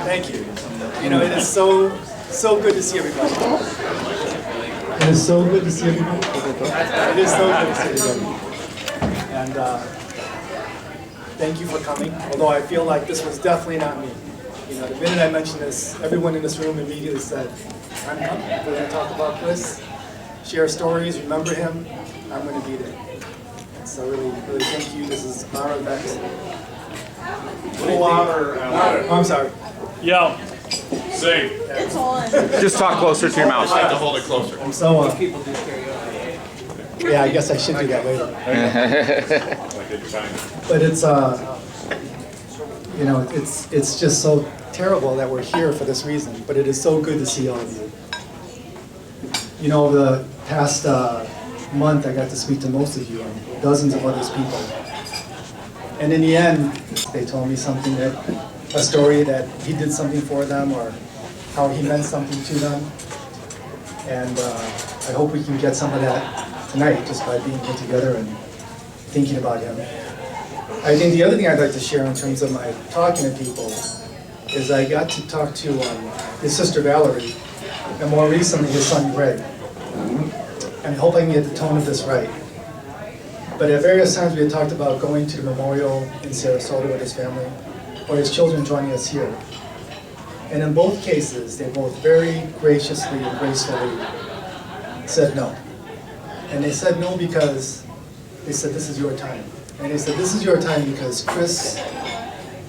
Thank you. You know, it is so good to see everybody. It is so good to see everybody. It is so good to see everybody. And thank you for coming. Although I feel like this was definitely not me. You know, the minute I mentioned this, everyone in this room immediately said, I'm coming. We're going to talk about Chris, share stories, remember him. I'm going to be there. And so really thank you. This is our event. A little louder. Oh, I'm sorry. Yell. Sing. It's on. Just talk closer to your mouth. I have to hold it closer. I'm so, yeah, I guess I should do that later. But it's, you know, it's just so terrible that we're here for this reason, but it is so good to see all of you. You know, over the past month, I got to speak to most of you and dozens of other people. And in the end, they told me something a story that he did something for them or how he meant something to them. And I hope we can get some of that tonight just by being here together and thinking about him. I think the other thing I'd like to share in terms of my talking to people is I got to talk to his sister Valerie and more recently his son Greg. And I hope I can get the tone of this right. But at various times we had talked about going to the memorial in Sarasota with his family, or his children joining us here. And in both cases, they both very graciously and gracefully said no. And they said no because they said this is your time. And they said this is your time because Chris,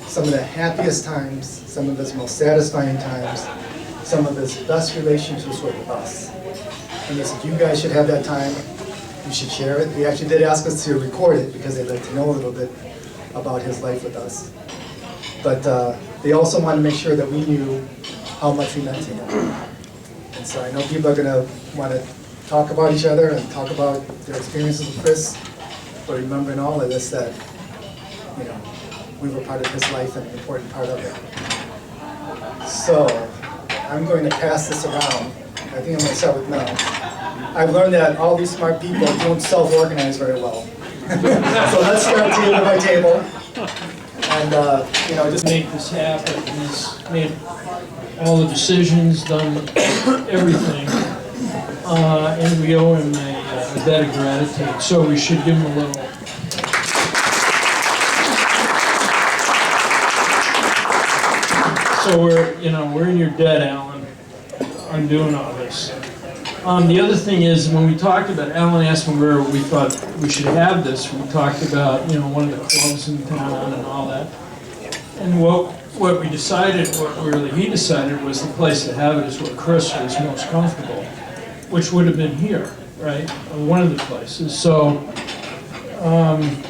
some of the happiest times, some of his most satisfying times, some of his best relationships were with us. And they said you guys should have that time. You should share it. They actually did ask us to record it because they'd like to know a little bit about his life with us. But they also wanted to make sure that we knew how much we meant to him. And so I know people are going to want to talk about each other and talk about their experiences with Chris, but remembering all of this that, you know, we were part of his life and an important part of it. So I'm going to pass this around. I think I'm going to start with Mel. I've learned that all these smart people don't self-organize very well. So let's start to at my table. And, you know, just make this happen. He's made all the decisions, done everything. And we owe him a debt of gratitude. So we should give him a little. So we're in your debt, Alan, on doing all this. The other thing is, when we talked about, Alan asked me where we thought we should have this. We talked about, you know, one of the clubs in town and all that. And what we decided, what really he decided, was the place to have it is where Chris was most comfortable, which would have been here, right? One of the places. So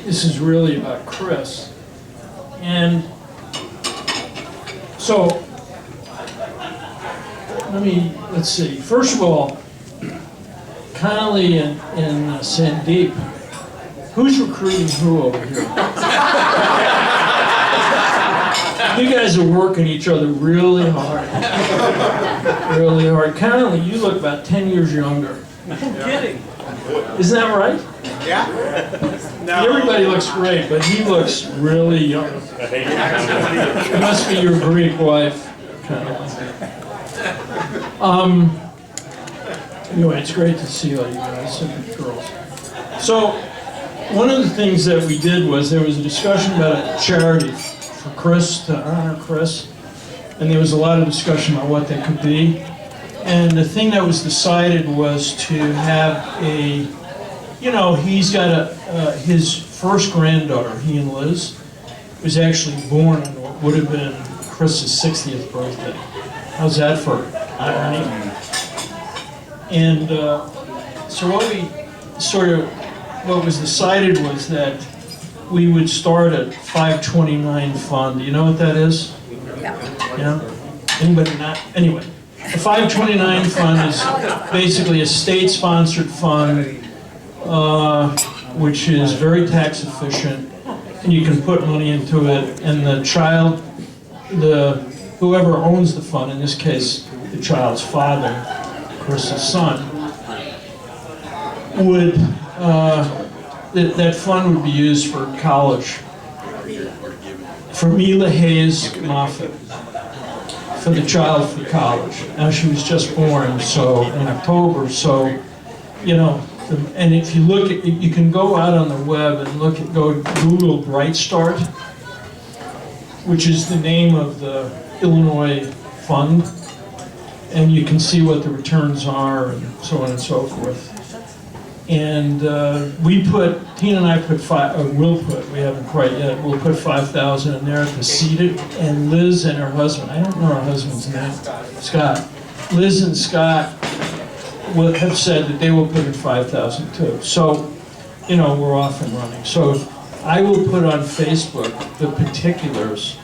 this is really about Chris. And so let's see. First of all, Connolly and Sandeep, who's recruiting who over here? You guys are working each other really hard. Really hard. Connolly, you look about 10 years younger. I'm kidding. Isn't that right? Yeah. No. Everybody looks great, but he looks really young. It must be your Greek wife, Connolly. Anyway, it's great to see all you guys and girls. So, one of the things that we did was there was a discussion about a charity for Chris, to honor Chris, and there was a lot of discussion about what that could be. And the thing that was decided was to have a, you know, he's got his first granddaughter, he and Liz, was actually born on what would have been Chris's 60th birthday. How's that for irony? And so what was decided was that we would start a 529 fund. Do you know what that is? Yeah? Anybody not? Anyway, the 529 fund is basically a state-sponsored fund which is very tax efficient, and you can put money into it, and the child, whoever owns the fund, in this case the child's father, Chris's son, would that fund would be used for college for Mila Hayes Moffitt. for the child for college. Now she was just born, so in October, so, you know, and if you look at, you can go out on the web and look at, go Google Bright Start, which is the name of the Illinois fund, and you can see what the returns are and so on and so forth. And Tina and I put we haven't quite yet, we'll put 5,000 in there to seed it, and Liz and her husband, I don't know her husband's name, Scott. Liz and Scott have said that they will put in 5,000 too. So, you know, we're off and running. So I will put on Facebook the particulars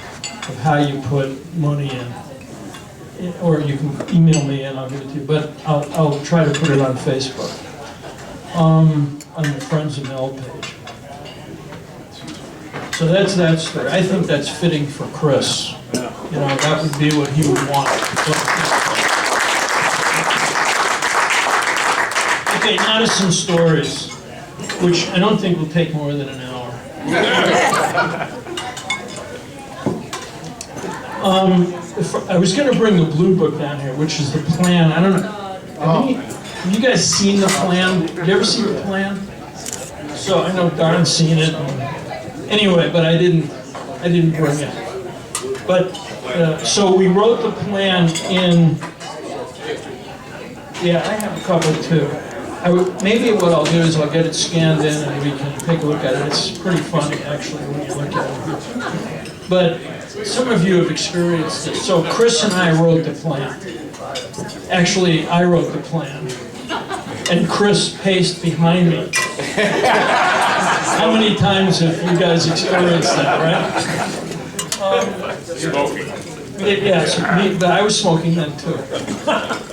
of how you put money in, or you can email me and I'll give it to you, but I'll try to put it on Facebook. On the Friends of Mel page. So that's that story. I think that's fitting for Chris. You know, that would be what he would want. Okay, now to some stories, which I don't think will take more than an hour. I was going to bring the blue book down here, which is the plan. I don't know. Have you guys seen the plan? Did you ever see the plan? So I know Darren's seen it. Anyway, but I didn't bring it. But so we wrote the plan in. Yeah, I have a couple too. Maybe what I'll do is I'll get it scanned in and we can take a look at it. It's pretty funny actually when you look at it. But some of you have experienced it. So Chris and I wrote the plan. Actually, I wrote the plan. And Chris paced behind me. How many times have you guys experienced that, right? Smoking. Yes, but I was smoking then too.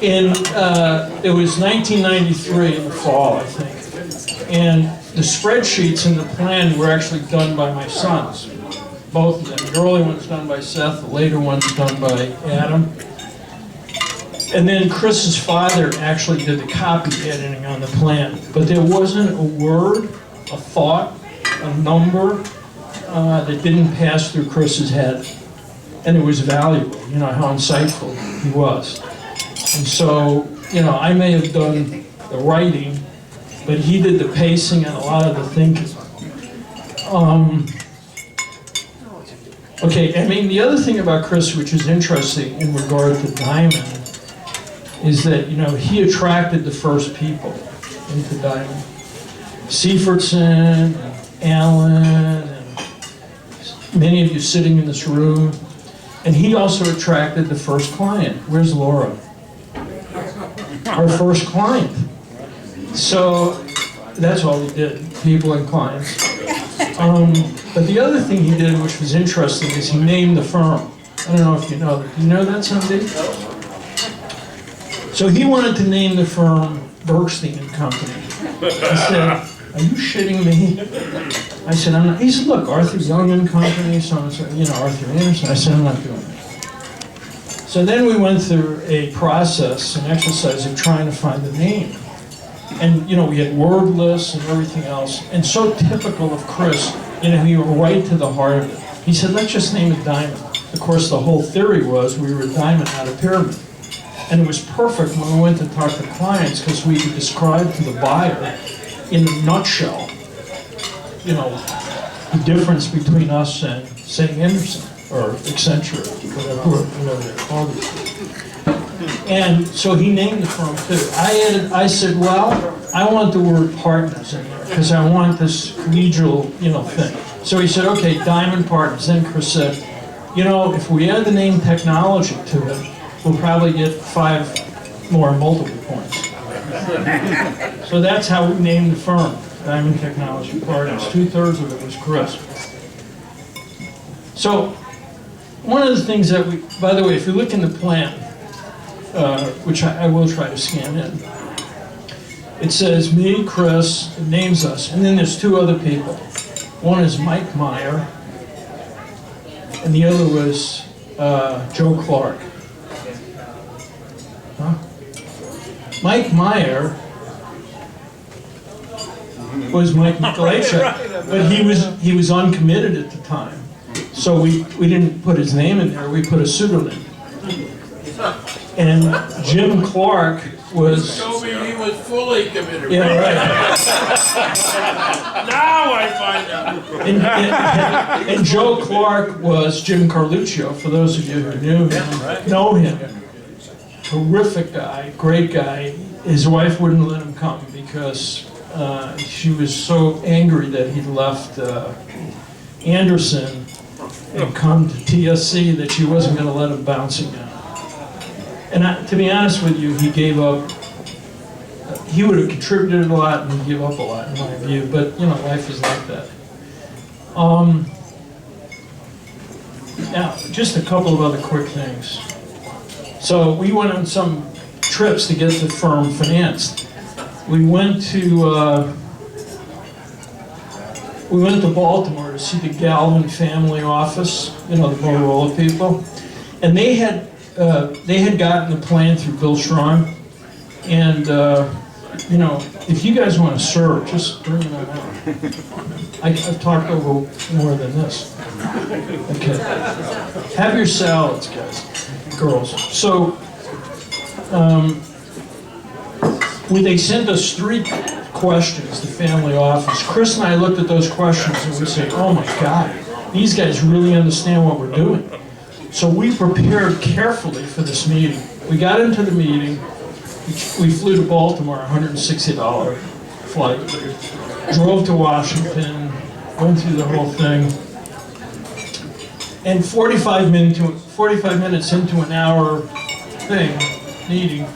It was 1993 in the fall, I think. And the spreadsheets in the plan were actually done by my sons. Both of them. The early one's done by Seth, the later one's done by Adam. And then Chris's father actually did the copy editing on the plan. But there wasn't a word, a thought, a number that didn't pass through Chris's head. And it was valuable, you know, how insightful he was. And so, you know, I may have done the writing, but he did the pacing and a lot of the thinking. Okay, I mean, the other thing about Chris, which is interesting in regard to Diamond, is that, you know, he attracted the first people into Diamond. Seifertson, and Alan, and many of you sitting in this room. And he also attracted the first client. Where's Laura? Our first client. So that's all he did, people and clients. But the other thing he did, which was interesting, is he named the firm. I don't know if you know that. Do you know that, Sandeep? So he wanted to name the firm Bergstein and Company. I said, are you shitting me? I said, I'm not. He said, look, Arthur Young and Company, so and so, you know, Arthur Anderson. I said, I'm not doing it. So then we went through a process, an exercise of trying to find the name. And, you know, we had word lists and everything else. And so typical of Chris, you know, he went right to the heart of it. He said, let's just name it Diamond. Of course, the whole theory was we were a diamond, not a pyramid. And it was perfect when we went to talk to clients because we could describe to the buyer in a nutshell, you know, the difference between us and, say, Anderson or Accenture, whatever they're called. And so he named the firm too. I said, well, I want the word partners in there because I want this collegial, you know, thing. So he said, okay, Diamond Partners. Then Chris said, you know, if we add the name technology to it, we'll probably get 5 more multiple points. So that's how we named the firm, Diamond Technology Partners. 2/3 of it was Chris. So one of the things that we, by the way, if you look in the plan, which I will try to scan in, it says me, Chris, it names us, and then there's 2 other people. One is Mike Meyer, and the other was Joe Clark. Huh? Mike Meyer was Mike Mikolajczyk, but he was uncommitted at the time, so we didn't put his name in there. We put a pseudonym. And Jim Clark was... Told me he was fully committed. Yeah, right. Now I find out. And Joe Clark was Jim Carluccio, for those of you who know him. Terrific guy, great guy. His wife wouldn't let him come because she was so angry that he'd left Anderson and come to TSC that she wasn't going to let him bounce again. And to be honest with you, he gave up. He would have contributed a lot and he gave up a lot, in my view. But you know, life is like that. Now, just a couple of other quick things. So we went on some trips to get the firm financed. We went to Baltimore to see the Galvin family office, you know, the Motorola people, and they had gotten the plan through Bill Strong, and you know, if you guys want to serve, just bring it on out. I've talked over more than this. Okay, have your salads, guys, girls. So, they sent us 3 questions, the family office. Chris and I looked at those questions and we said, oh my God, these guys really understand what we're doing. So we prepared carefully for this meeting. We got into the meeting, we flew to Baltimore, $160 flight, drove to Washington, went through the whole thing, and 45 minutes into an hour meeting,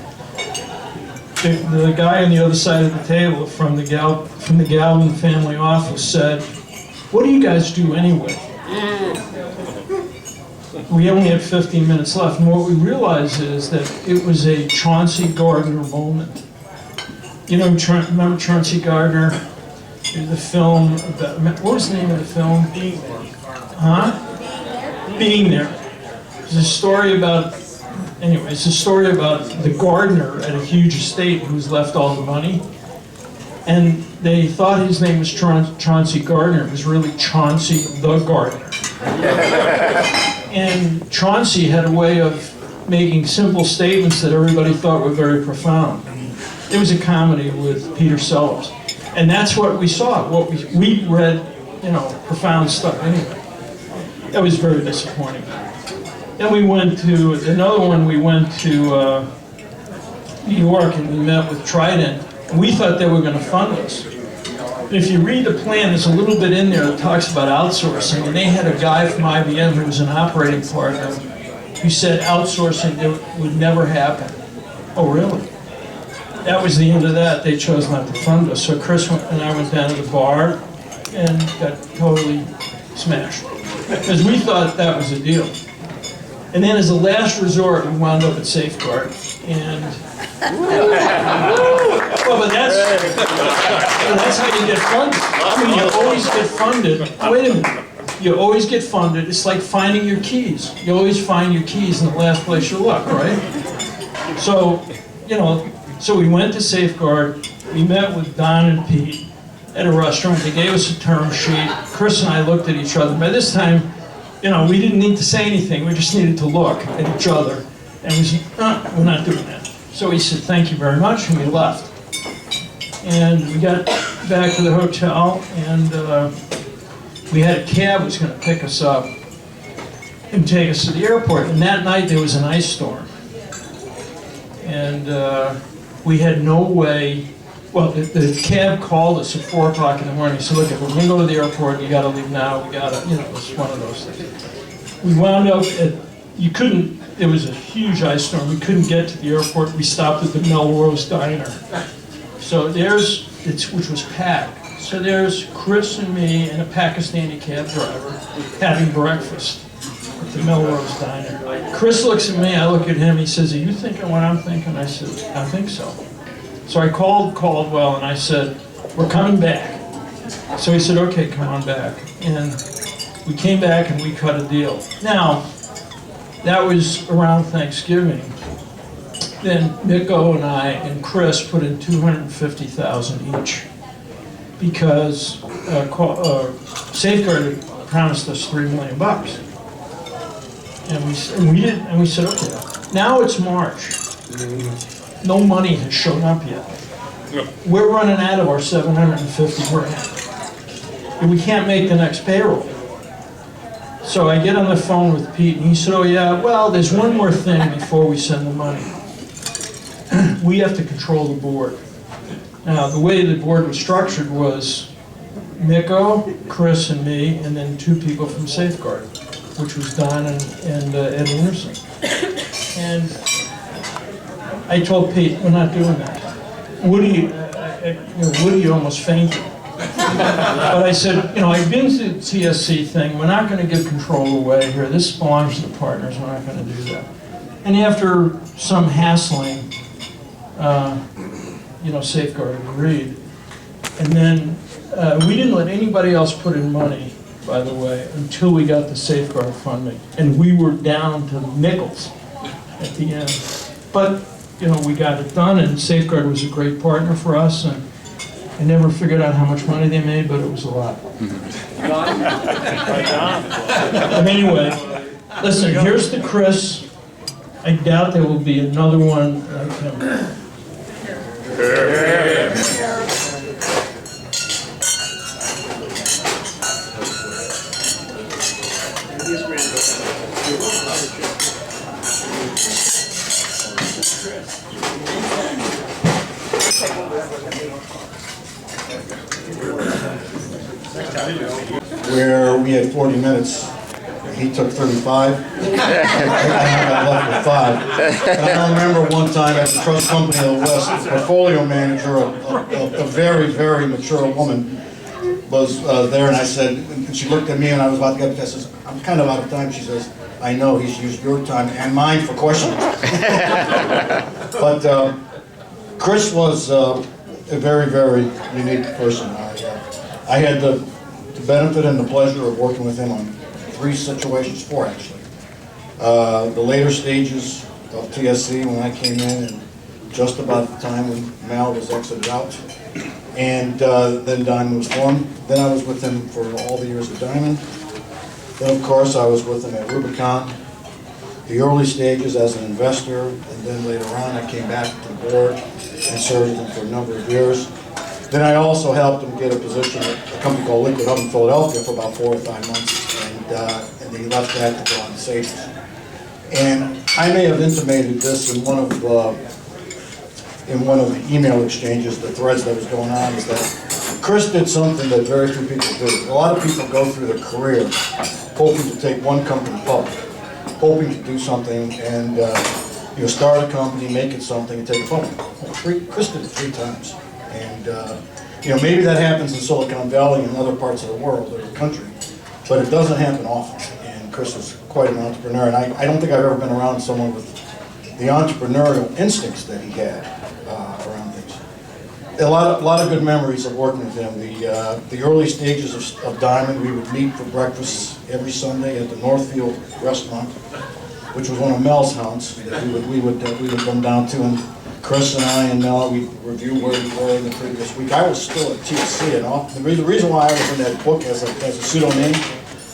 the guy on the other side of the table from the Galvin family office said, what do you guys do anyway? We only had 15 minutes left, and what we realized is that it was a Chauncey Gardner moment. You know, remember Chauncey Gardner? The film, what was the name of the film? Being There. Huh? Being There. It's a story about, anyway, it's a story about the gardener at a huge estate who's left all the money. And they thought his name was Chauncey Gardner. It was really Chauncey the Gardener. And Chauncey had a way of making simple statements that everybody thought were very profound. It was a comedy with Peter Sellers. And that's what we saw. What we read, you know, profound stuff anyway. That was very disappointing. Then we went to, another one, we went to New York and we met with Trident. And we thought they were going to fund us. But if you read the plan, there's a little bit in there that talks about outsourcing. And they had a guy from IBM who was an operating partner who said outsourcing would never happen. Oh, really? That was the end of that. They chose not to fund us. So Chris and I went down to the bar and got totally smashed. Because we thought that was a deal. And then as a last resort, we wound up at Safeguard. And well, but that's how you get funded. I mean, you always get funded. Wait a minute. You always get funded. It's like finding your keys. You always find your keys in the last place you look, right? So, you know, so we went to Safeguard. We met with Don and Pete at a restaurant. They gave us a term sheet. Chris and I looked at each other. By this time, you know, we didn't need to say anything. We just needed to look at each other. And we said, we're not doing that. So he said, thank you very much, and we left. And we got back to the hotel, and we had a cab that was going to pick us up and take us to the airport. And that night there was an ice storm. And we had no way, well, the cab called us at 4 o'clock in the morning. He said, look, if we're going to go to the airport, you got to leave now. We got to, you know, it was one of those things. We wound up at, it was a huge ice storm. We couldn't get to the airport. We stopped at the Melrose Diner. So which was packed. So there's Chris and me and a Pakistani cab driver having breakfast at the Melrose Diner. Chris looks at me, I look at him, he says, are you thinking what I'm thinking? I said, I think so. So I called Caldwell and I said, we're coming back. So he said, okay, come on back. And we came back and we cut a deal. Now, that was around Thanksgiving. Then Nico and I and Chris put in $250,000 each because Safeguard had promised us $3 million. And we said, okay. Now it's March. No money has shown up yet. We're running out of our 750 grand. And we can't make the next payroll. So I get on the phone with Pete and he said, oh yeah, well, there's one more thing before we send the money. We have to control the board. Now, the way the board was structured was Miko, Chris, and me, and then 2 people from Safeguard, which was Don and Ed Anderson. And I told Pete, we're not doing that. Woody almost fainted. But I said, I've been to the TSC thing, we're not going to give control away here. This belongs to the partners, we're not going to do that. And after some hassling, Safeguard agreed. And then we didn't let anybody else put in money, by the way, until we got the Safeguard funding. And we were down to nickels at the end. But, we got it done, and Safeguard was a great partner for us. And I never figured out how much money they made, but it was a lot. But anyway, listen, here's to Chris. I doubt there will be another one like him. Where we had 40 minutes, he took 35, and I got left with 5. And I remember one time at the Trust Company of the West, the portfolio manager, a very, very mature woman, was there, and I said, and she looked at me, and I was about to get up, I says, I'm kind of out of time. She says, I know, he's used your time and mine for questions. But Chris was a very, very unique person. I had the benefit and the pleasure of working with him on 3 situations, 4 actually. The later stages of TSC when I came in, and just about the time when Mel was exited out, and then Diamond was formed. Then I was with him for all the years of Diamond. Then of course I was with him at Rubicon, the early stages as an investor, and then later on I came back to the board and served with him for a number of years. Then I also helped him get a position at a company called Liquid Hub in Philadelphia for about 4 or 5 months, and he left that to go on Sages. And I may have intimated this in one of the email exchanges, the threads that was going on, is that Chris did something that very few people do. A lot of people go through their career hoping to take one company public, hoping to do something and start a company, make it something, and take it public. Chris did it 3 times. And maybe that happens in Silicon Valley and other parts of the world or the country, but it doesn't happen often. And Chris was quite an entrepreneur, and I don't think I've ever been around someone with the entrepreneurial instincts that he had around things. A lot of good memories of working with him. The early stages of Diamond, we would meet for breakfast every Sunday at the Northfield restaurant, which was one of Mel's haunts that we would come down to. And Chris and I and Mel, we review where we were in the previous week. I was still at TSC, and the reason why I was in that book as a pseudonym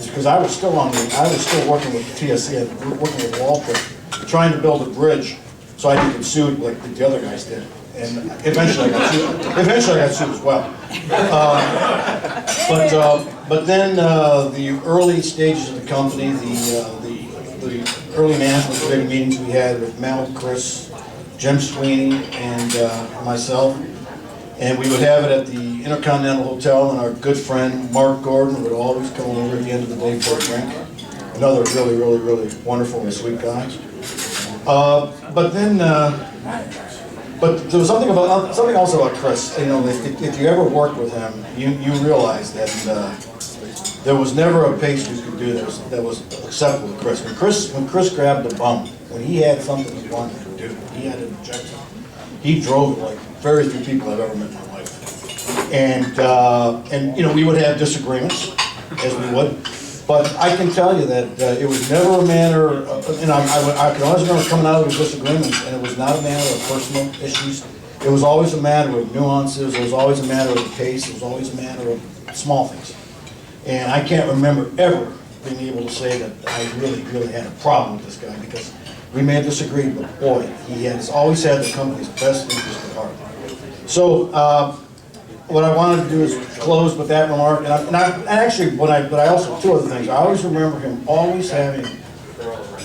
is because I was still working with TSC and working with Walter, trying to build a bridge so I didn't get sued like the other guys did. And eventually I got sued as well. But then the early stages of the company, the early management committee meetings we had with Mel, Chris, Jim Sweeney, and myself, and we would have it at the Intercontinental Hotel, and our good friend Mark Gordon would always come over at the end of the day for a drink. Another really, really, really wonderful and sweet guy. But there was something else about Chris. If you ever worked with him, you realize that there was never a pace you could do that was acceptable to Chris. When Chris grabbed the bum, when he had something he wanted to do, he had an objective. He drove it like very few people I've ever met in my life. And we would have disagreements, as we would. But I can tell you that it was never a matter of, I can always remember coming out of these disagreements, and it was not a matter of personal issues. It was always a matter of nuances. It was always a matter of pace. It was always a matter of small things. And I can't remember ever being able to say that I really, really had a problem with this guy, because We may have disagreed, but boy, he has always had the company's best interest at heart. So, what I wanted to do is close with that remark, and actually, but I also, two other things. I always remember him always having,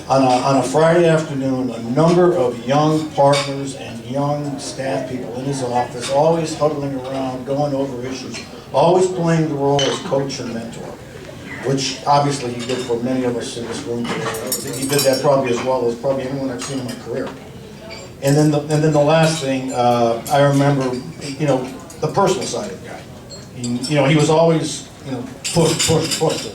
on a Friday afternoon, a number of young partners and young staff people in his office, always huddling around, going over issues, always playing the role as coach and mentor, which obviously he did for many of us in this room today. He did that probably as well as probably anyone I've seen in my career. And then the last thing, I remember, the personal side of the guy. He was always, push.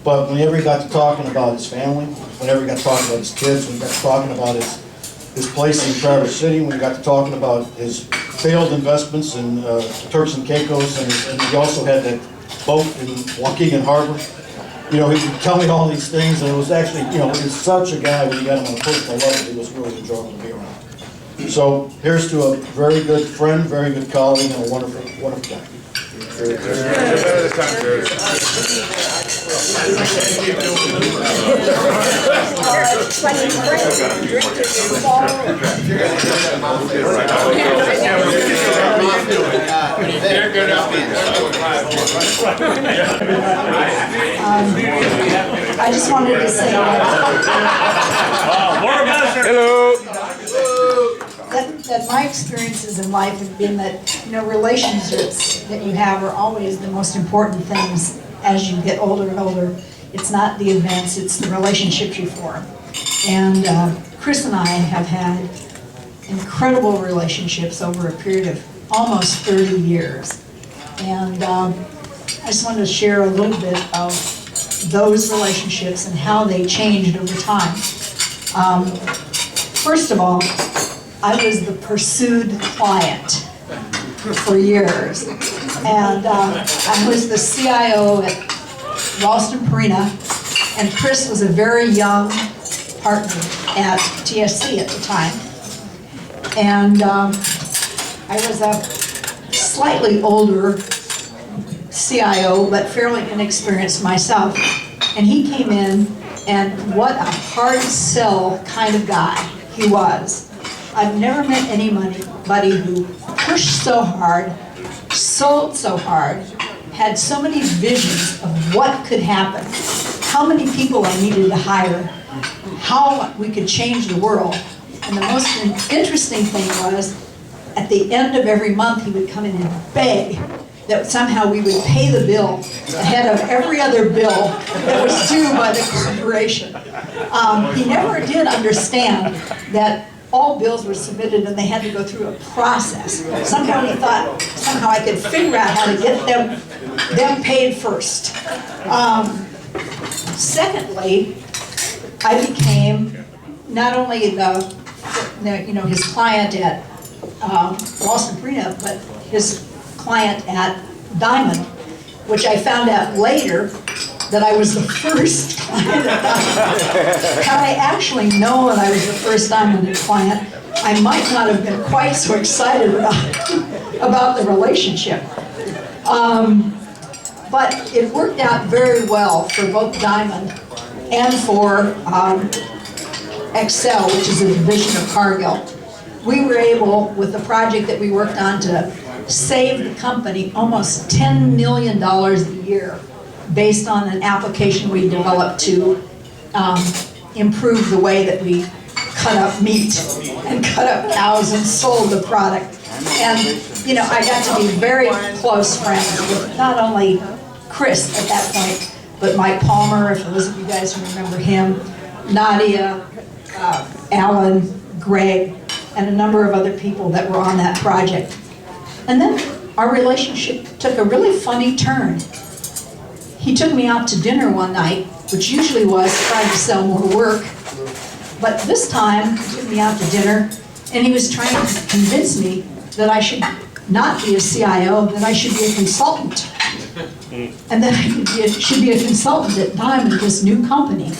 But whenever he got to talking about his family, whenever he got to talking about his kids, when he got to talking about his place in Traverse City, when he got to talking about his failed investments in Turks and Caicos, and he also had that boat in Waukegan Harbor. He would tell me all these things, and it was actually, he was such a guy when you got him on a personal level, it was really enjoyable to be around. So here's to a very good friend, very good colleague, and a wonderful, wonderful guy. I just wanted to say that my experiences in life have been that, relationships that you have are always the most important things as you get older and older. It's not the events, it's the relationships you form. And Chris and I have had incredible relationships over a period of almost 30 years. And I just wanted to share a little bit of those relationships and how they changed over time. First of all, I was the pursued client for years. And I was the CIO at Ralston Purina, and Chris was a very young partner at TSC at the time. And I was a slightly older CIO, but fairly inexperienced myself. And he came in, and what a hard sell kind of guy he was. I've never met anybody who pushed so hard, sold so hard, had so many visions of what could happen, how many people I needed to hire, how we could change the world. And the most interesting thing was, at the end of every month, he would come in and beg that somehow we would pay the bill ahead of every other bill that was due by the corporation. He never did understand that all bills were submitted and they had to go through a process. Somehow he thought, somehow I could figure out how to get them paid first. Secondly, I became not only his client at Ralston Purina, but his client at Diamond, which I found out later that I was the first client at Diamond. Had I actually known I was the first Diamond client, I might not have been quite so excited about the relationship. But it worked out very well for both Diamond and for Excel, which is a division of Cargill. We were able, with the project that we worked on, to save the company almost $10 million a year based on an application we developed to improve the way that we cut up meat and cut up cows and sold the product. And, I got to be very close friends with not only Chris at that point, but Mike Palmer, if those of you guys who remember him, Nadia, Alan, Greg, and a number of other people that were on that project. And then our relationship took a really funny turn. He took me out to dinner one night, which usually was trying to sell more work, but this time he took me out to dinner and he was trying to convince me that I should not be a CIO, that I should be a consultant. And that I should be a consultant at Diamond, this new company.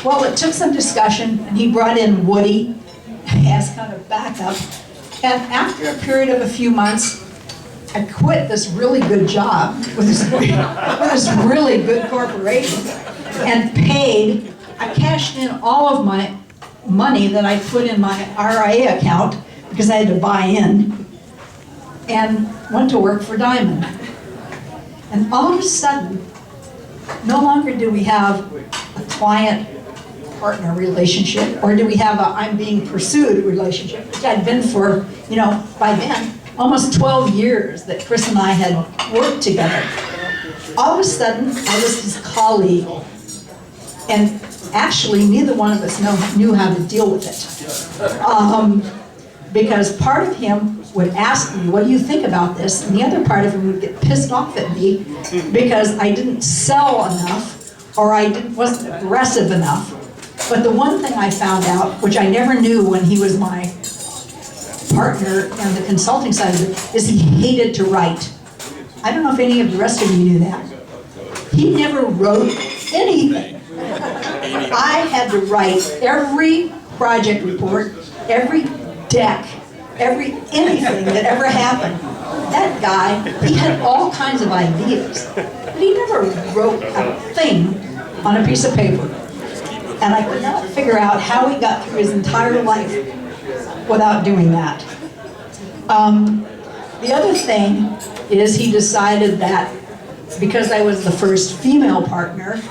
Well, it took some discussion, and he brought in Woody as kind of backup. And after a period of a few months, I quit this really good job with this really good corporation and I cashed in all of my money that I put in my RIA account because I had to buy in, and went to work for Diamond. And all of a sudden, no longer do we have a client-partner relationship, or do we have a I'm being pursued relationship, which I'd been for, you know, by then, almost 12 years that Chris and I had worked together. All of a sudden, I was his colleague. And actually, neither one of us knew how to deal with it. Because part of him would ask me, what do you think about this? And the other part of him would get pissed off at me because I didn't sell enough or wasn't aggressive enough. But the one thing I found out, which I never knew when he was my partner on the consulting side of it, is he hated to write. I don't know if any of the rest of you knew that. He never wrote anything. I had to write every project report, every deck, anything that ever happened. That guy, he had all kinds of ideas, but he never wrote a thing on a piece of paper. And I could not figure out how he got through his entire life without doing that. The other thing is he decided that because I was the first female partner,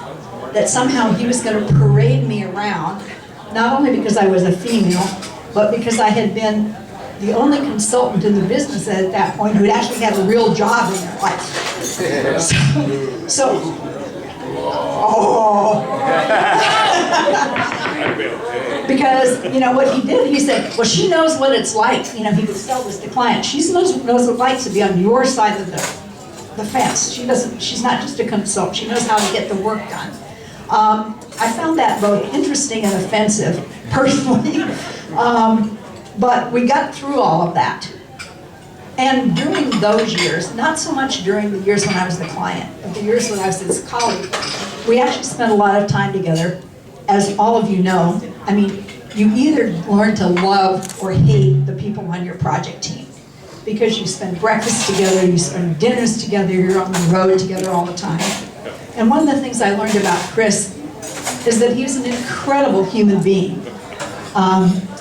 that somehow he was going to parade me around, not only because I was a female, but because I had been the only consultant in the business at that point who had actually had a real job in their life. Because, you know, what he did, he said, well, she knows what it's like. You know, he would sell this to clients. She knows what it's like to be on your side of the fence. She's not just a consultant. She knows how to get the work done. I found that both interesting and offensive, personally. But we got through all of that. And during those years, not so much during the years when I was the client, but the years when I was his colleague, we actually spent a lot of time together. As all of you know, I mean, you either learn to love or hate the people on your project team. Because you spend breakfast together, you spend dinners together, you're on the road together all the time. And one of the things I learned about Chris is that he's an incredible human being.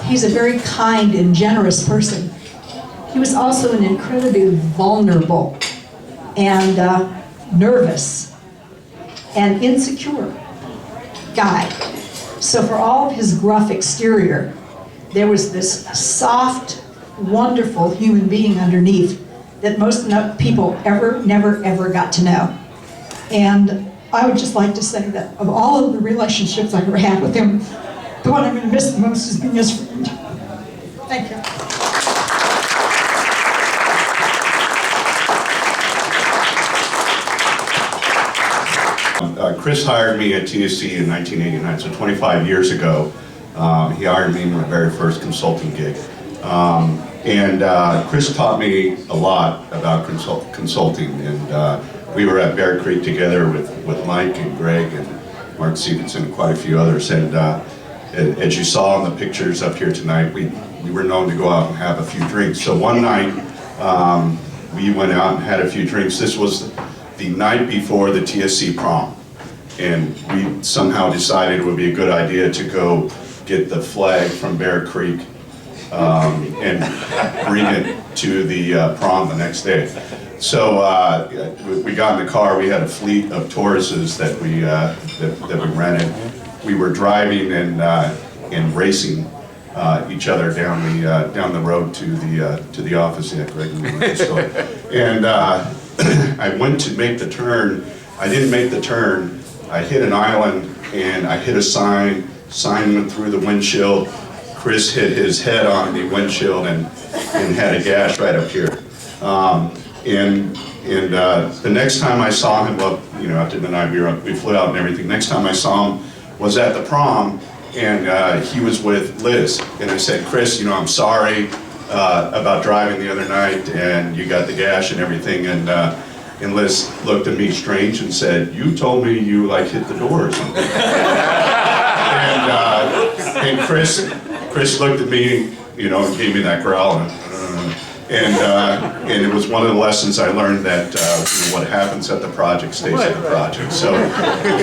He's a very kind and generous person. He was also an incredibly vulnerable and nervous and insecure guy. So for all of his gruff exterior, there was this soft, wonderful human being underneath that most people never, ever got to know. And I would just like to say that of all of the relationships I ever had with him, the one I'm going to miss the most is being his friend. Thank you. Chris hired me at TSC in 1989, so 25 years ago. He hired me in my very first consulting gig. Chris taught me a lot about consulting, and we were at Bear Creek together with Mike and Greg and Mark Stevenson and quite a few others. And as you saw in the pictures up here tonight, we were known to go out and have a few drinks. So one night, we went out and had a few drinks. This was the night before the TSC prom. And we somehow decided it would be a good idea to go get the flag from Bear Creek and bring it to the prom the next day. So we got in the car. We had a fleet of Tauruses that we rented. We were driving and racing each other down the road to the office. Yeah, Greg, and I went to make the turn. I didn't make the turn. I hit an island and I hit a sign. Sign went through the windshield. Chris hit his head on the windshield and had a gash right up here. The next time I saw him, well, you know, after the night we flew out and everything. Next time I saw him was at the prom, and he was with Liz. And I said, Chris, you know, I'm sorry about driving the other night, and you got the gash and everything. And Liz looked at me strange and said, "You told me you like hit the door or something." and Chris looked at me, you know, and gave me that growl. And it was one of the lessons I learned that you know, what happens at the project stays at the project. So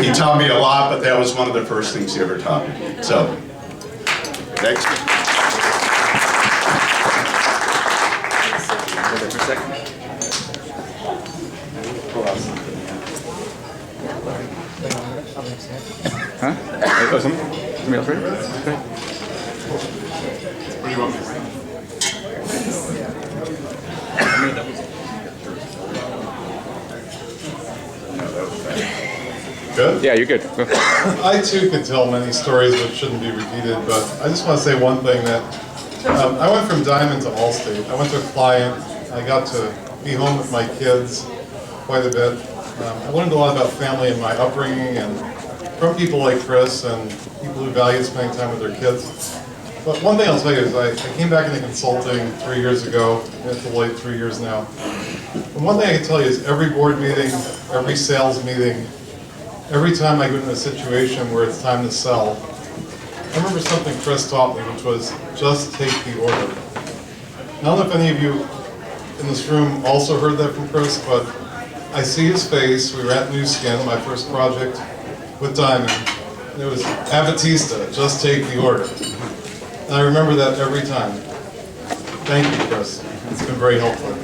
he taught me a lot, but that was one of the first things he ever taught me. So Thanks. Huh? Oh, somebody else ready? Okay. What do you want me to Good? Yeah, you're good. Go. I too could tell many stories which shouldn't be repeated, but I just want to say one thing that I went from Diamond to Allstate. I went to a client. I got to be home with my kids quite a bit. I learned a lot about family and my upbringing, and from people like Chris and people who value spending time with their kids. But one thing I'll tell you is I came back into consulting 3 years ago, and it's late 3 years now. And one thing I can tell you is every board meeting, every sales meeting, every time I go into a situation where it's time to sell, I remember something Chris taught me, which was just take the order. I don't know if any of you in this room also heard that from Chris, but I see his face. We were at New Skin, my first project with Diamond. And it was Avatista, just take the order. And I remember that every time. Thank you, Chris. It's been very helpful.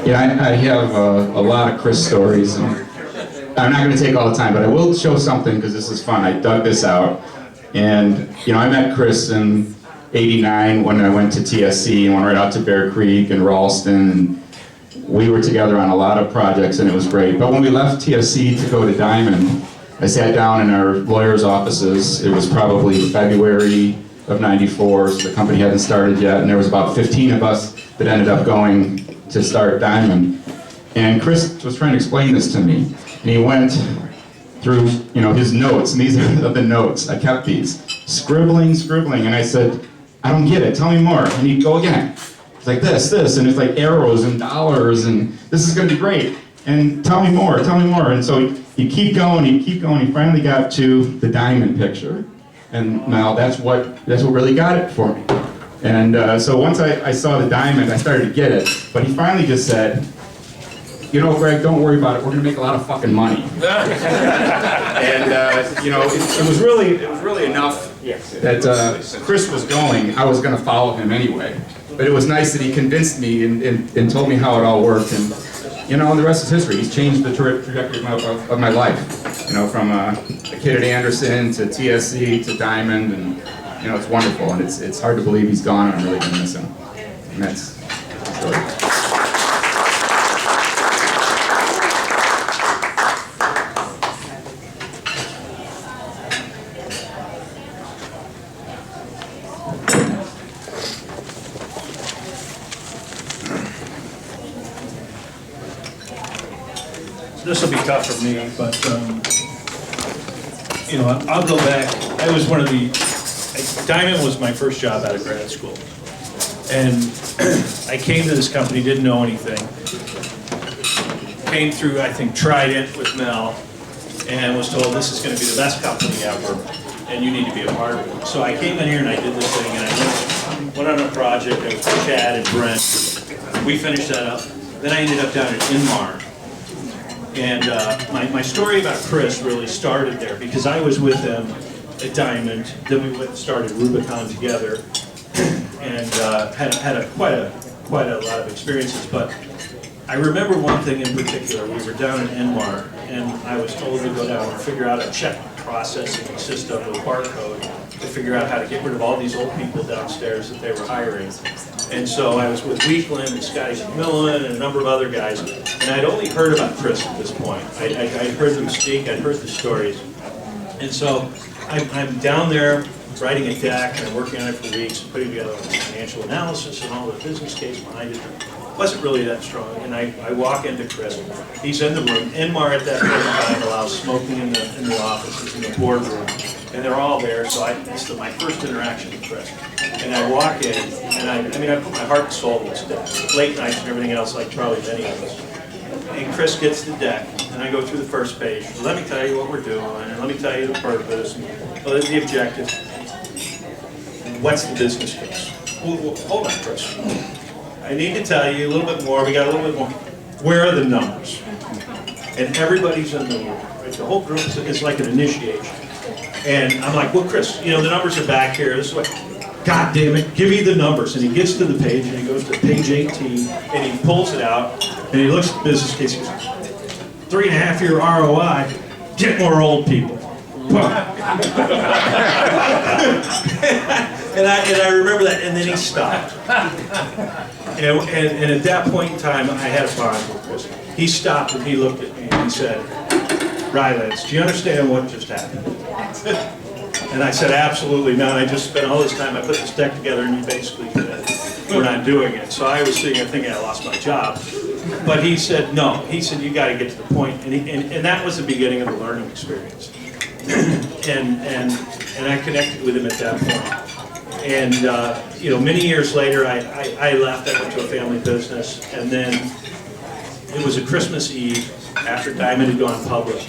Yeah, I have a lot of Chris stories. And I'm not going to take all the time, but I will show something because this is fun. I dug this out. And, you know, I met Chris in '89 when I went to TSC and went right out to Bear Creek and Ralston. And we were together on a lot of projects and it was great. But when we left TSC to go to Diamond, I sat down in our lawyer's offices. It was probably February of '94, so the company hadn't started yet. And there was about 15 of us that ended up going to start Diamond. And Chris was trying to explain this to me. And he went through, you know, his notes, and these are the notes. I kept these. Scribbling, and I said, I don't get it, tell me more. And he'd go again. It's like this, and it's like arrows and dollars, and this is gonna be great. And tell me more. And so he'd keep going. He finally got to the diamond picture. And now that's what really got it for me. And so once I saw the diamond, I started to get it. But he finally just said, you know, Greg, don't worry about it. We're gonna make a lot of fucking money. And you know, it was really enough that Chris was going. I was gonna follow him anyway. But it was nice that he convinced me and told me how it all worked. And you know, and the rest is history. He's changed the trajectory of my life. You know, from a kid at Anderson to TSC to Diamond, and you know, it's wonderful. And it's hard to believe he's gone. I'm really gonna miss him. And that's the story. This will be tough for me, but you know, I'll go back. I was one of the, Diamond was my first job out of grad school. And I came to this company, didn't know anything. Came through, I think, Trident with Mel, and was told this is going to be the best company ever, and you need to be a part of it. So I came in here and I did this thing, and I went on a project. I was with Chad and Brent. We finished that up. Then I ended up down at Inmar. And my story about Chris really started there because I was with him at Diamond. Then we went and started Rubicon together, and had quite a lot of experiences. But I remember one thing in particular. We were down in Enmar, and I was told to go down and figure out a check processing system with barcode to figure out how to get rid of all these old people downstairs that they were hiring. And so I was with Weekland and Scotty McMillan and a number of other guys, and I'd only heard about Chris at this point. I'd heard them speak, I'd heard the stories. And so I'm down there writing a deck, and I'm working on it for weeks, putting together financial analysis and all the business case behind it. It wasn't really that strong, and I walk into Chris. He's in the room. Enmar at that point in time allows smoking in the offices, in the boardroom, and they're all there, so it's my first interaction with Chris. And I walk in, and I put my heart and soul in this deck. Late nights and everything else, like probably many of us. And Chris gets the deck, and I go through the first page. Let me tell you what we're doing, and let me tell you the purpose, and the objective. What's the business case? Well, hold on, Chris. I need to tell you a little bit more. We got a little bit more. where are the numbers? And everybody's in the room. Right? The whole group is like an initiation. And I'm like, well, Chris, you know, the numbers are back here. This is what, God damn it, give me the numbers. And he gets to the page, and he goes to page 18, and he pulls it out, and he looks at the business case. He goes, 3.5-year ROI, get more old people. and I remember that, and then he stopped. And at that point in time, I had a bond with Chris. He stopped and he looked at me and he said, Rylance, do you understand what just happened? And I said, absolutely not. I just spent all this time, I put this deck together, and you basically said, we're not doing it. So I was thinking I lost my job. But he said, no. He said, you got to get to the point. And that was the beginning of the learning experience. and I connected with him at that point. And you know, many years later, I left. I went to a family business, and then it was a Christmas Eve after Diamond had gone public.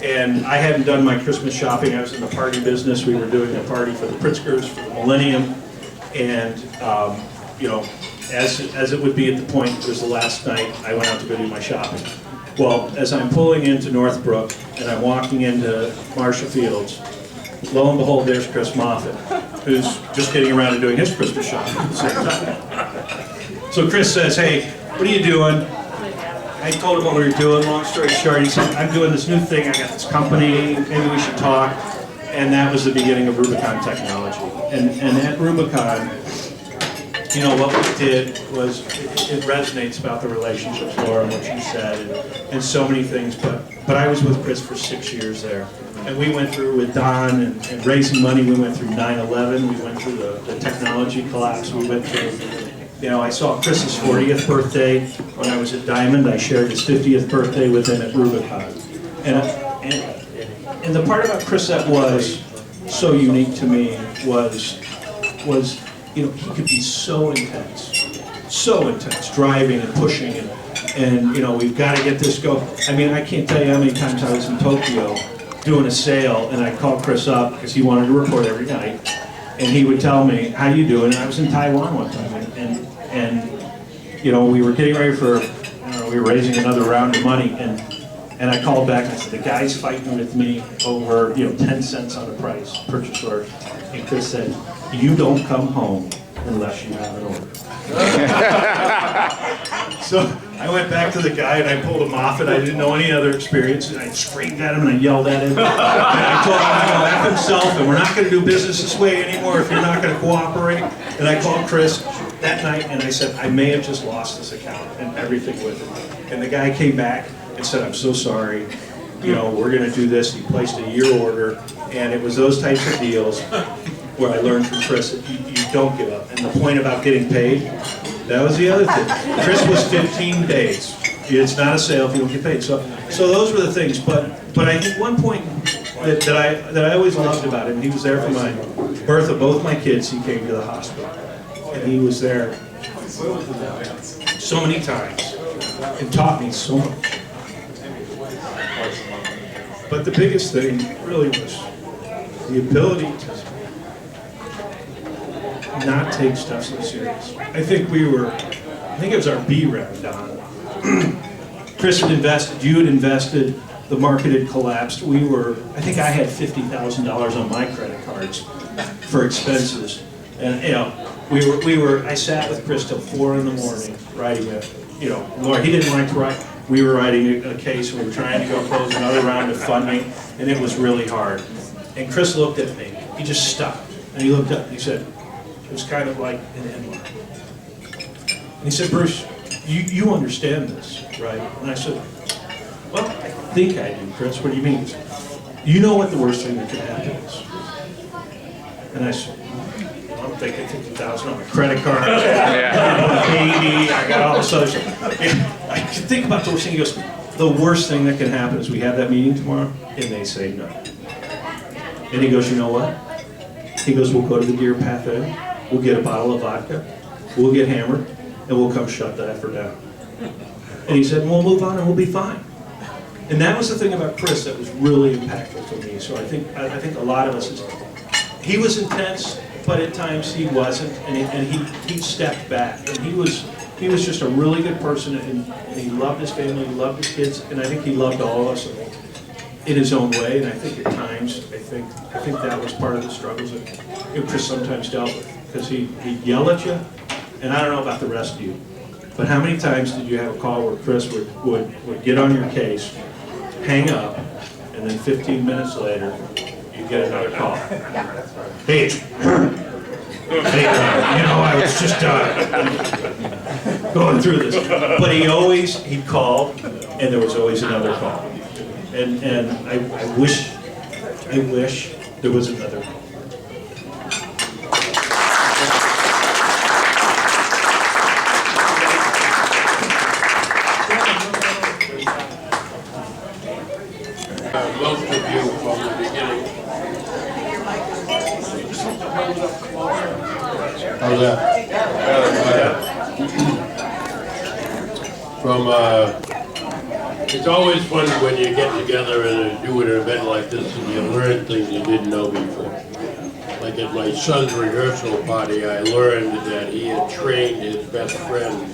And I hadn't done my Christmas shopping. I was in the party business. We were doing a party for the Pritzkers, for the Millennium. And, you know, as it would be at the point, it was the last night, I went out to go do my shopping. Well, as I'm pulling into Northbrook and I'm walking into Marshall Fields, lo and behold, there's Chris Moffitt, who's just getting around to doing his Christmas shopping at the same time. So Chris says, hey, what are you doing? I told him what we were doing, long story short. He said, I'm doing this new thing, I got this company, maybe we should talk. And that was the beginning of Rubicon Technology. And at Rubicon, you know, what we did was, it resonates about the relationships, Laura, and what you said, and so many things, but I was with Chris for 6 years there. And we went through with Don and raising money, we went through 9/11, we went through the technology collapse, we went through, you know, I saw Chris's 40th birthday when I was at Diamond. I shared his 50th birthday with him at Rubicon. And the part about Chris that was so unique to me was, you know, he could be so intense, driving and pushing, and you know, we've got to get this go. I mean, I can't tell you how many times I was in Tokyo doing a sale, and I called Chris up because he wanted to report every night, and he would tell me, how you doing? And I was in Taiwan one time, and you know, we were getting ready for, we were raising another round of money, and I called back and I said, the guy's fighting with me over, you know, 10 cents on the price, purchase order. And Chris said, you don't come home unless you have an order. So I went back to the guy and I pulled him off, and I didn't know any other experience, and I screamed at him and I yelled at him. And I told him, you know, F himself, and we're not going to do business this way anymore if you're not going to cooperate. And I called Chris that night and I said, I may have just lost this account and everything with it. And the guy came back and said, I'm so sorry, you know, we're going to do this. He placed a year order, and it was those types of deals where I learned from Chris that you don't give up. And the point about getting paid, that was the other thing. Chris was 15 days. It's not a sale if you don't get paid. So those were the things. But I think one point that I always loved about him, he was there for my birth of both my kids. He came to the hospital, and he was there so many times and taught me so much. But the biggest thing really was the ability to not take stuff so serious. I think it was our B round, Don. Chris had invested, you had invested, the market had collapsed. I think I had $50,000 on my credit cards for expenses. And you know, I sat with Chris till 4 in the morning writing it. You know, Laura, he didn't like to write. We were writing a case, we were trying to go close another round of funding, and it was really hard. And Chris looked at me, he just stopped, and he looked up and he said, it was kind of like an N-word. And he said, Bruce, you understand this, right? And I said, well, I think I do, Chris, what do you mean? You know what the worst thing that could happen is. And I said, I'm thinking $50,000 on my credit card, baby, I got all this other stuff. I could think about the worst thing. He goes, the worst thing that can happen is we have that meeting tomorrow, and they say no. And he goes, you know what? He goes, we'll go to the Deer Path Inn, we'll get a bottle of vodka, we'll get hammered, and we'll come shut that effort down. And he said, we'll move on and we'll be fine. And that was the thing about Chris that was really impactful to me. So I think a lot of us, he was intense, but at times he wasn't, and he stepped back, and he was he was just a really good person, and he loved his family, he loved his kids, and I think he loved all of us in his own way. And I think at times, I think that was part of the struggles that Chris sometimes dealt with, because he'd yell at you, and I don't know about the rest of you, but how many times did you have a call where Chris would get on your case, hang up, and then 15 minutes later, you get another call. Hey, I was just going through this. But he'd call, and there was always another call. And I wish there was another call. Most of you from the beginning. How's that? It's always fun when you get together and do an event like this and you learn things you didn't know before. Like at my son's rehearsal party, I learned that he had trained his best friend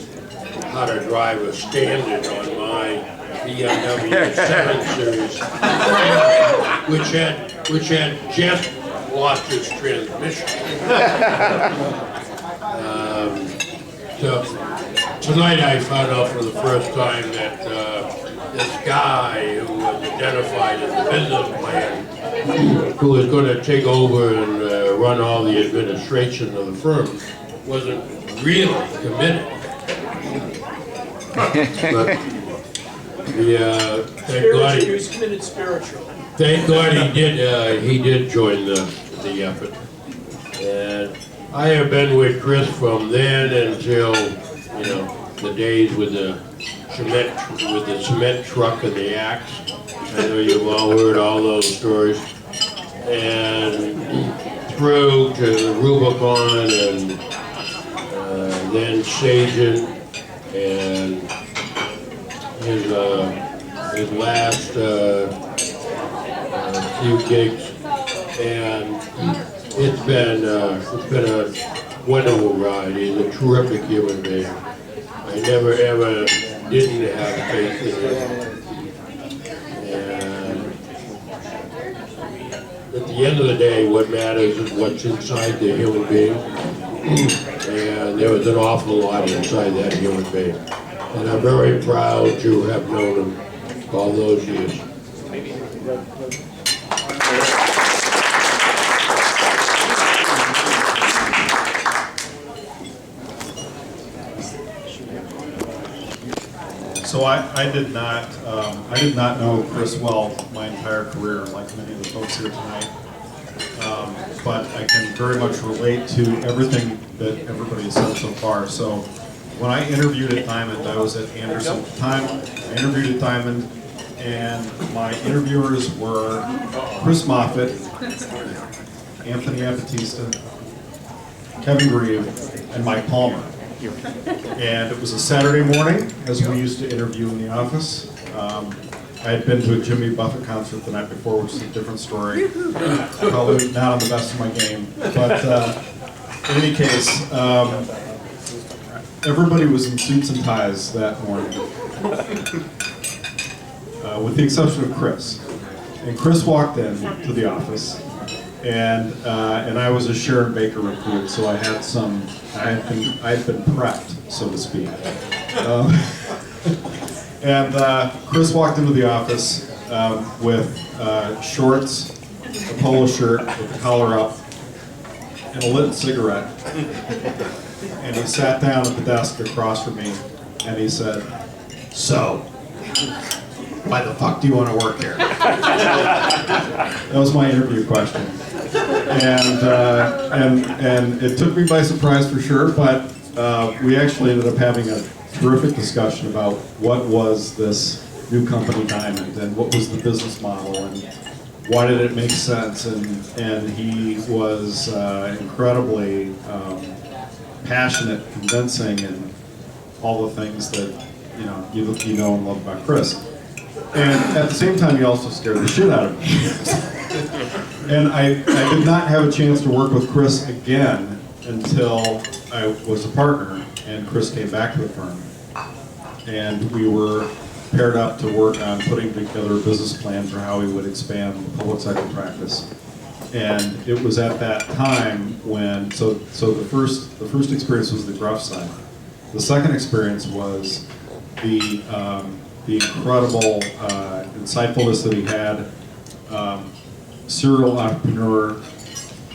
how to drive a Standard on my BMW 7 Series, which had just lost its transmission. So tonight I found out for the first time that this guy who was identified as a businessman, who was going to take over and run all the administration of the firm, wasn't really committed. But thank God he did join the effort. And I have been with Chris from then until, the days with the cement truck and the axe. I know you've all heard all those stories. And through to the Rubicon and then Sagen and his last few gigs, and it's been a wonderful ride. He's a terrific human being. I never ever didn't have faith in him. And at the end of the day, what matters is what's inside the human being. And there was an awful lot inside that human being. And I'm very proud to have known him all those years. So I did not know Chris well my entire career, like many of the folks here tonight. But I can very much relate to everything that everybody has said so far. So when I interviewed at Diamond, I was at Anderson at the time. I interviewed at Diamond, and my interviewers were Chris Moffitt, Anthony Apatista, Kevin Grieve, and Mike Palmer. And it was a Saturday morning, as we used to interview in the office. I had been to a Jimmy Buffett concert the night before, which is a different story. Probably not on the best of my game. But in any case, everybody was in suits and ties that morning, with the exception of Chris. And Chris walked in to the office, and I was a Sharon Baker recruit, so I had been prepped, so to speak. And Chris walked into the office with shorts, a polo shirt with the collar up, and a lit cigarette. And he sat down at the desk across from me, and he said, "So, why the fuck do you want to work here?" That was my interview question. And it took me by surprise for sure, but we actually ended up having a terrific discussion about what was this new company Diamond, and what was the business model, and why did it make sense, and he was incredibly passionate, convincing, and all the things that you know and love about Chris. And at the same time, he also scared the shit out of me. And I did not have a chance to work with Chris again until I was a partner and Chris came back to the firm. And we were paired up to work on putting together a business plan for how we would expand the public sector practice. And it was at that time when, so the first experience was the gruff side. The second experience was the incredible insightfulness that he had. Serial entrepreneur,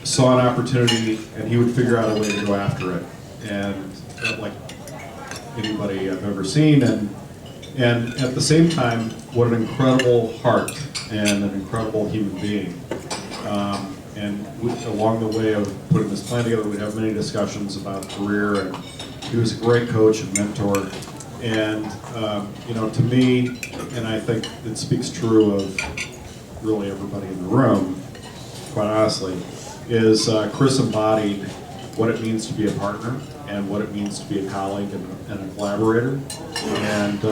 saw an opportunity, and he would figure out a way to go after it. And like anybody I've ever seen, and at the same time, what an incredible heart and an incredible human being. Along the way of putting this plan together, we'd have many discussions about career, and he was a great coach and mentor. And you know, to me, and I think it speaks true of really everybody in the room, quite honestly, is Chris embodied what it means to be a partner and what it means to be a colleague and a collaborator, and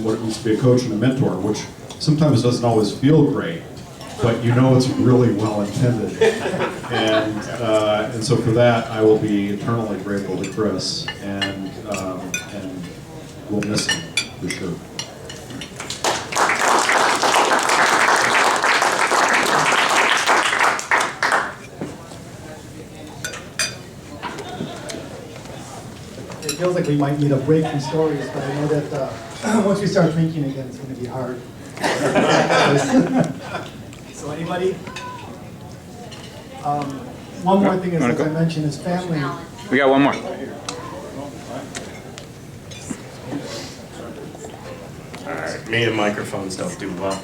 what it means to be a coach and a mentor, which sometimes doesn't always feel great, but you know it's really well intended. And so for that, I will be eternally grateful to Chris, and we'll miss him for sure. It feels like we might need a break from stories, but I know that once we start drinking again, it's going to be hard. So anybody? One more thing is, as I mentioned, his family. We got one more. Alright, me and microphones don't do well.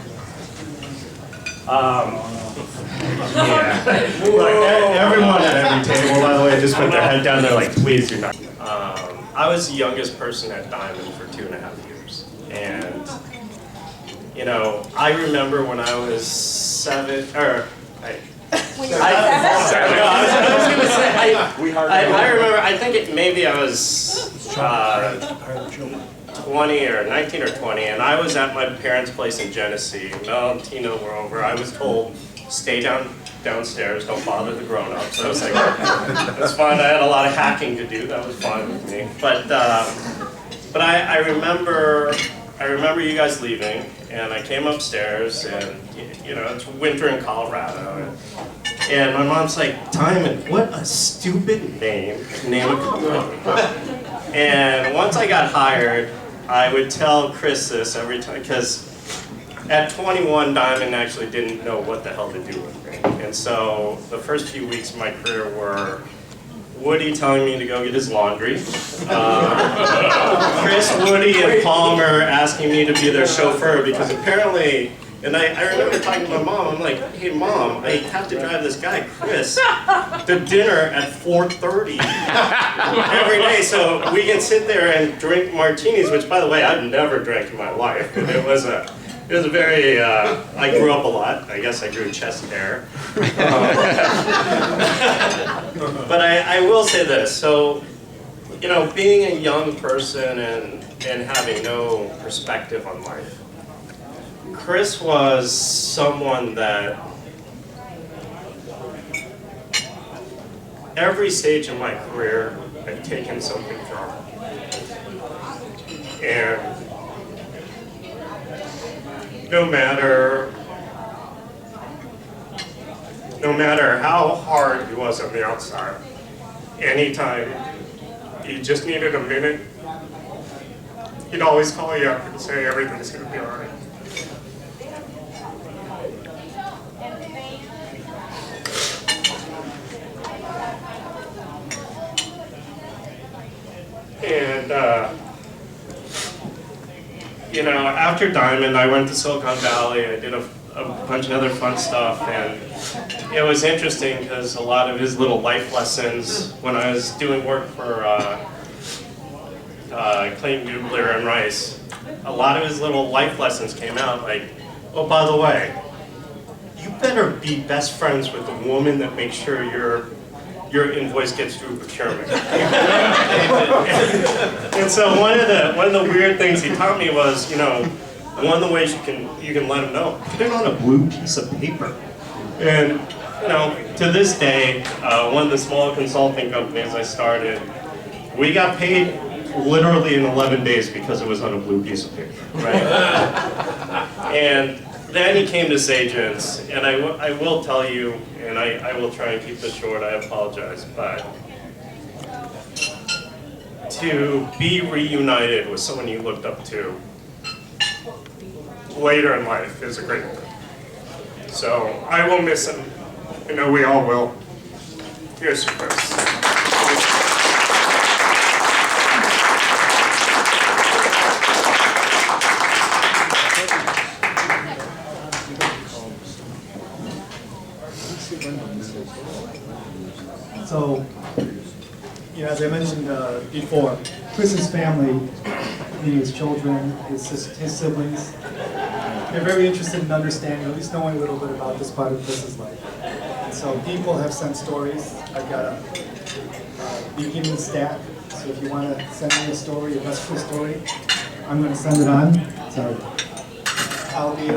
Yeah. Look, everyone at every table, by the way, just put their head down. They're like, please do not. I was the youngest person at Diamond for 2.5 years. And, you know, I remember when I was 7, or, I remember, I think maybe I was 20 or 19 or 20, and I was at my parents' place in Genesee. Mel and Tina were over. I was told, stay downstairs, don't bother the grown-ups. I was like, that's fine. I had a lot of hacking to do. That was fine with me. But I remember you guys leaving, and I came upstairs, and you know, it's winter in Colorado, and my mom's like, Diamond, what a stupid name to name a company. And once I got hired, I would tell Chris this every time, because at 21, Diamond actually didn't know what the hell to do with me. And so the first few weeks of my career were Woody telling me to go get his laundry, Chris, Woody, and Palmer asking me to be their chauffeur, because apparently, and I remember talking to my mom, I'm like, hey Mom, I have to drive this guy, Chris, to dinner at 4:30 every day, so we can sit there and drink martinis, which by the way, I've never drank in my life. It was a very, I grew up a lot. I guess I grew chest hair. But I will say this, so, you know, being a young person and having no perspective on life, Chris was someone that every stage of my career I've taken something from. And no matter how hard he was on the outside, anytime you just needed a minute, he'd always call you up and say everything's going to be all right. And, you know, after Diamond, I went to Silicon Valley. I did a bunch of other fun stuff, and it was interesting because a lot of his little life lessons, when I was doing work for Clayton Dubler and Rice, a lot of his little life lessons came out like, oh, by the way, you better be best friends with the woman that makes sure your invoice gets through procurement. And so one of the weird things he taught me was, you know, one of the ways you can let him know, put it on a blue piece of paper. And you know, to this day, one of the small consulting companies I started, We got paid literally in 11 days because it was on a blue piece of paper, right? And then he came to Sagents, and I will tell you, and I will try and keep this short, I apologize, but to be reunited with someone you looked up to later in life is a great thing. So I will miss him. I know we all will. Here's to Chris. So, as I mentioned before, Chris's family, meaning his children, his siblings, they're very interested in understanding, at least knowing a little bit about this part of Chris's life. And so people have sent stories. I've got a beginning stack, so if you want to send me a story, a best Chris story, I'm going to send it on. So I'll be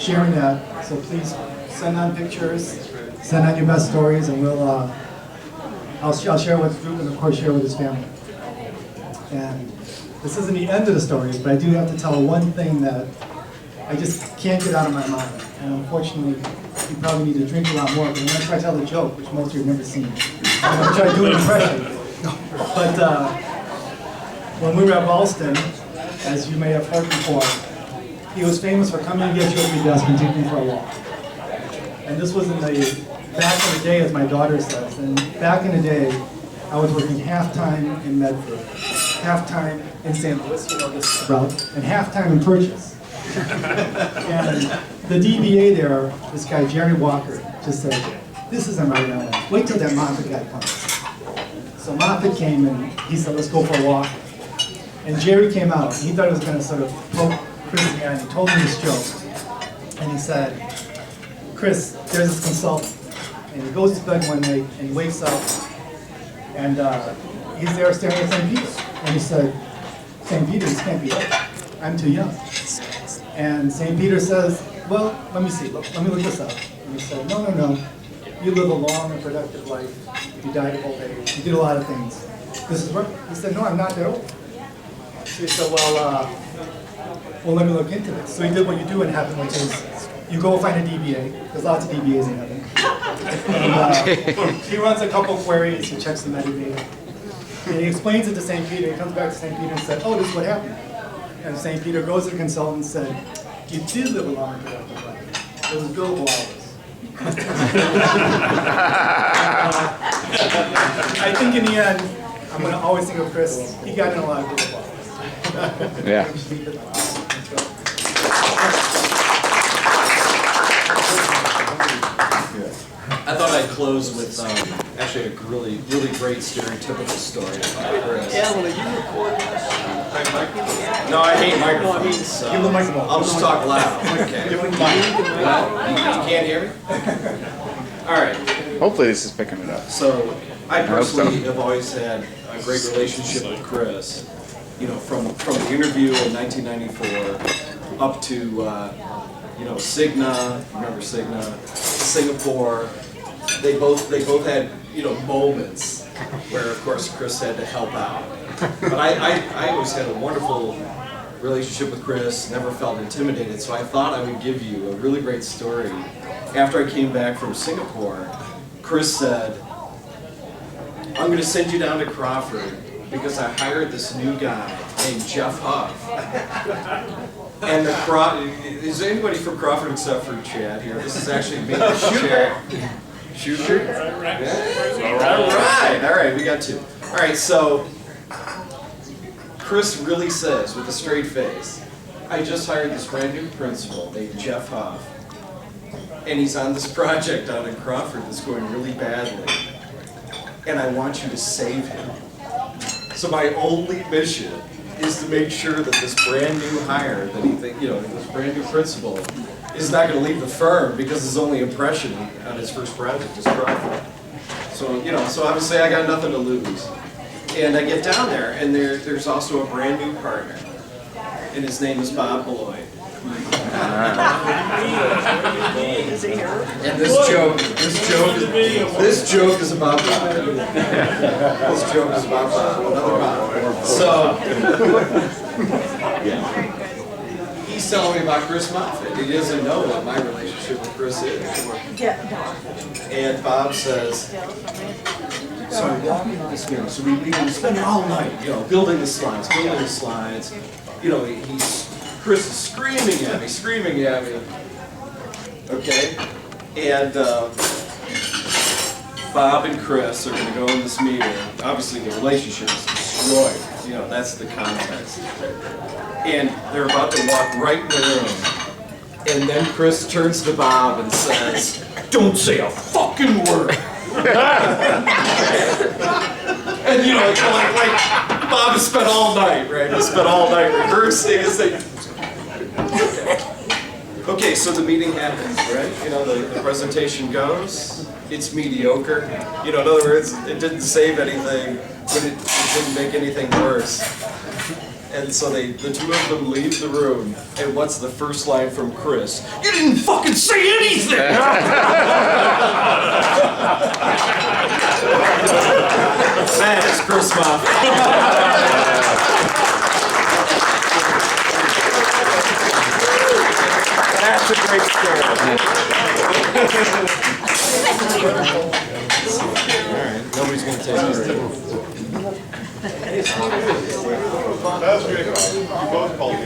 sharing that, so please send on pictures, send on your best stories, and I'll share with the group and of course share with his family. And this isn't the end of the stories, but I do have to tell one thing that I just can't get out of my mind. And unfortunately, you probably need to drink a lot more, but I'm going to try to tell the joke, which most of you have never seen. I'm going to try to do an impression. But when we were at Boston, as you may have heard before, he was famous for coming and get you at your desk and taking you for a walk. And this was back in the day, as my daughter says. And back in the day, I was working half-time in Medford, half-time in St. Louis, this route, and half-time in Purchase. And the DBA there, this guy, Jerry Walker, just said, "This isn't right now. Wait till that Moffitt guy comes." So Moffitt came and he said, "Let's go for a walk." And Jerry came out. He thought he was going to sort of poke Chris in the eye, and he told me this joke. And he said, "Chris, there's this consultant." And he goes to bed one night and he wakes up and he's there staring at St. Peter. And he said, "St. Peter, this can't be right. I'm too young." And St. Peter says, "Well, let me see, let me look this up." And he said, No. You live a long and productive life. You died of old age. You did a lot of things. This is right. He said, "No, I'm not that old." So he said, well, let me look into this. So he did what you do in heaven, which is you go find a DBA. There's lots of DBAs in heaven. And he runs a couple queries. He checks the metadata. And he explains it to St. Peter. He comes back to St. Peter and said, "Oh, this is what happened." And St. Peter goes to the consultant and said, "You did live a long and productive life. It was billable hours." I think in the end, I'm going to always think of Chris. He got in a lot of billable hours. Yeah. I thought I'd close with actually a really great stereotypical story about Chris. Will you record this? No, I hate microphones. So Give the microphone. I'll just talk loud. Okay. Give the mic. Well, you can't hear me? All right. Hopefully this is picking it up. So I hope so. personally have always had a great relationship with Chris. From the interview in 1994 up to Cigna. Remember Cigna? Singapore. They both had moments where of course Chris had to help out. But I always had a wonderful relationship with Chris, never felt intimidated, so I thought I would give you a really great story. After I came back from Singapore, Chris said, "I'm going to send you down to Crawford because I hired this new guy named Jeff Huff." And is anybody from Crawford except for Chad here? This is actually me. Chad. Shooter? Yeah. All right, we got two. All right, so Chris really says with a straight face, "I just hired this brand new principal named Jeff Huff, and he's on this project out in Crawford that's going really badly, and I want you to save him. So my only mission is to make sure that this brand new hire that this brand new principal is not going to leave the firm because his only impression on his first project is Crawford." So, so obviously I got nothing to lose. And I get down there, and there's also a brand new partner, and his name is Bob Beloit. And this joke is about Bob. This joke is about Bob, another Bob. So, he's telling me about Chris Moffitt. He doesn't know what my relationship with Chris is. And Bob says, so I'm walking on this mirror. So we spend all night, building the slides. Chris is screaming at me. Okay? And Bob and Chris are going to go in this meeting. Obviously, the relationship is destroyed. That's the context. And they're about to walk right in the room. And then Chris turns to Bob and says, "Don't say a fucking word." And like Bob has spent all night, right? He spent all night rehearsing his thing. Okay, so the meeting happens, right? The presentation goes. It's mediocre. In other words, it didn't save anything, but it didn't make anything worse. And so the two of them leave the room, and what's the first line from Chris? "You didn't fucking say anything!" That is Chris Moffitt. That's a great story. All right, nobody's going to take it. That's great. You both called me.